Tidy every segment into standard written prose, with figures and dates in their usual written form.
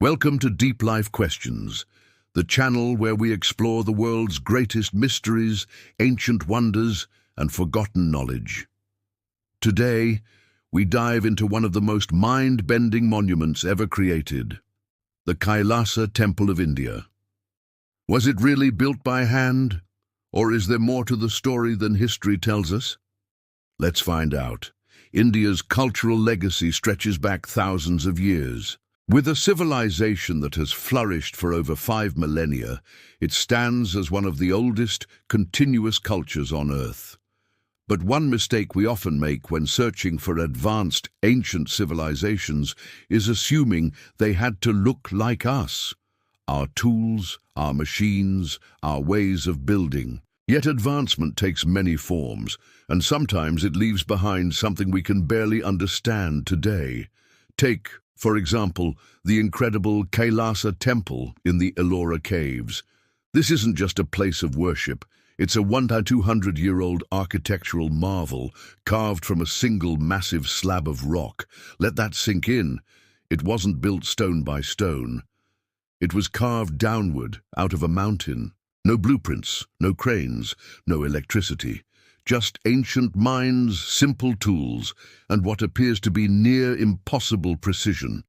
Welcome to Deep Life Questions, the channel where we explore the world's greatest mysteries, ancient wonders, and forgotten knowledge. Today, we dive into one of the most mind-bending monuments ever created, the Kailasa Temple of India. Was it really built by hand, or is there more to the story than history tells us? Let's find out. India's cultural legacy stretches back thousands of years. With a civilization that has flourished for over 5 millennia, it stands as one of the oldest, continuous cultures on Earth. But one mistake we often make when searching for advanced, ancient civilizations is assuming they had to look like us. Our tools, our machines, our ways of building. Yet advancement takes many forms, and sometimes it leaves behind something we can barely understand today. Take, for example, the incredible Kailasa Temple in the Ellora caves. This isn't just a place of worship. It's a 1,200-year-old architectural marvel carved from a single massive slab of rock. Let that sink in. It wasn't built stone by stone. It was carved downward out of a mountain. No blueprints, no cranes, no electricity. Just ancient minds, simple tools, and what appears to be near impossible precision.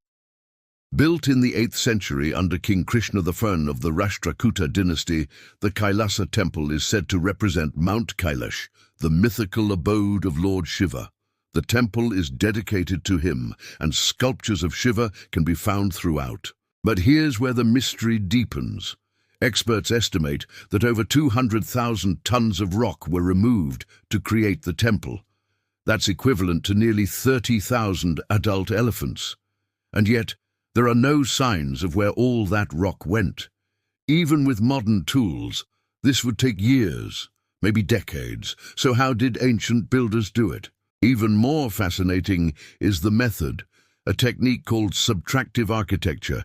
Built in the 8th century under King Krishna I of the Rashtrakuta dynasty, the Kailasa Temple is said to represent Mount Kailash, the mythical abode of Lord Shiva. The temple is dedicated to him, and sculptures of Shiva can be found throughout. But here's where the mystery deepens. Experts estimate that over 200,000 tons of rock were removed to create the temple. That's equivalent to nearly 30,000 adult elephants. And yet, there are no signs of where all that rock went. Even with modern tools, this would take years, maybe decades. So how did ancient builders do it? Even more fascinating is the method, a technique called subtractive architecture.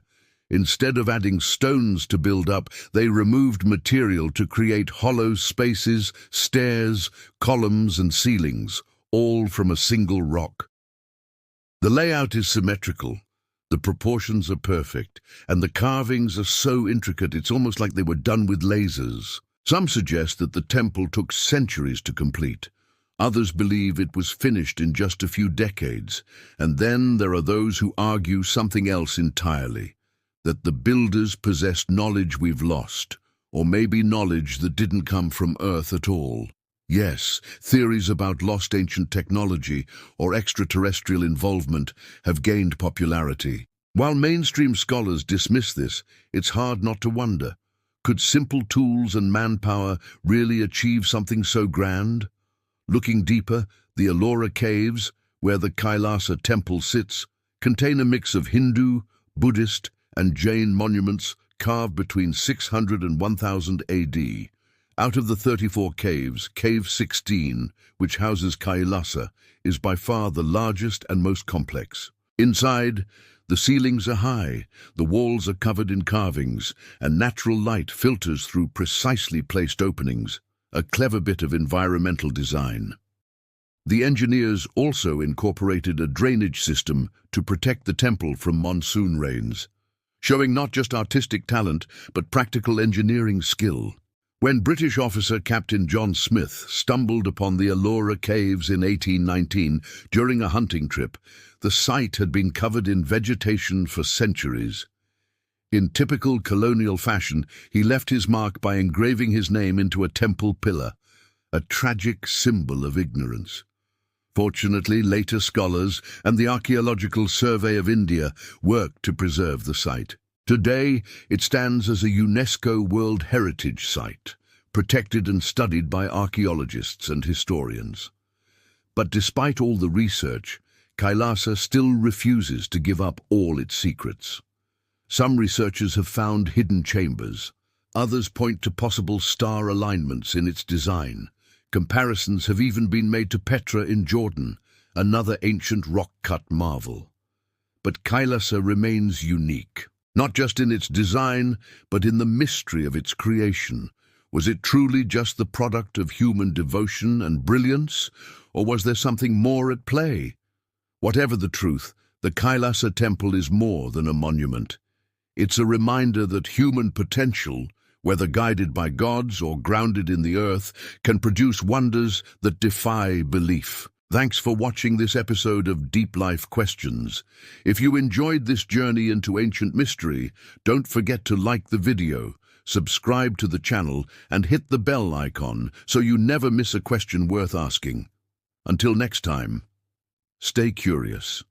Instead of adding stones to build up, they removed material to create hollow spaces, stairs, columns, and ceilings, all from a single rock. The layout is symmetrical, the proportions are perfect, and the carvings are so intricate it's almost like they were done with lasers. Some suggest that the temple took centuries to complete. Others believe it was finished in just a few decades, and then there are those who argue something else entirely. That the builders possessed knowledge we've lost, or maybe knowledge that didn't come from Earth at all. Yes, theories about lost ancient technology or extraterrestrial involvement have gained popularity. While mainstream scholars dismiss this, it's hard not to wonder, could simple tools and manpower really achieve something so grand? Looking deeper, the Ellora caves, where the Kailasa Temple sits, contain a mix of Hindu, Buddhist, and Jain monuments carved between 600 and 1000 AD. Out of the 34 caves, Cave 16, which houses Kailasa, is by far the largest and most complex. Inside, the ceilings are high, the walls are covered in carvings, and natural light filters through precisely placed openings, a clever bit of environmental design. The engineers also incorporated a drainage system to protect the temple from monsoon rains, showing not just artistic talent, but practical engineering skill. When British officer Captain John Smith stumbled upon the Ellora caves in 1819 during a hunting trip, the site had been covered in vegetation for centuries. In typical colonial fashion, he left his mark by engraving his name into a temple pillar, a tragic symbol of ignorance. Fortunately, later scholars and the Archaeological Survey of India worked to preserve the site. Today, it stands as a UNESCO World Heritage Site, protected and studied by archaeologists and historians. But despite all the research, Kailasa still refuses to give up all its secrets. Some researchers have found hidden chambers. Others point to possible star alignments in its design. Comparisons have even been made to Petra in Jordan, another ancient rock-cut marvel. But Kailasa remains unique, not just in its design, but in the mystery of its creation. Was it truly just the product of human devotion and brilliance, or was there something more at play? Whatever the truth, the Kailasa Temple is more than a monument. It's a reminder that human potential, whether guided by gods or grounded in the earth, can produce wonders that defy belief. Thanks for watching this episode of Deep Life Questions. If you enjoyed this journey into ancient mystery, don't forget to like the video, subscribe to the channel, and hit the bell icon so you never miss a question worth asking. Until next time, stay curious.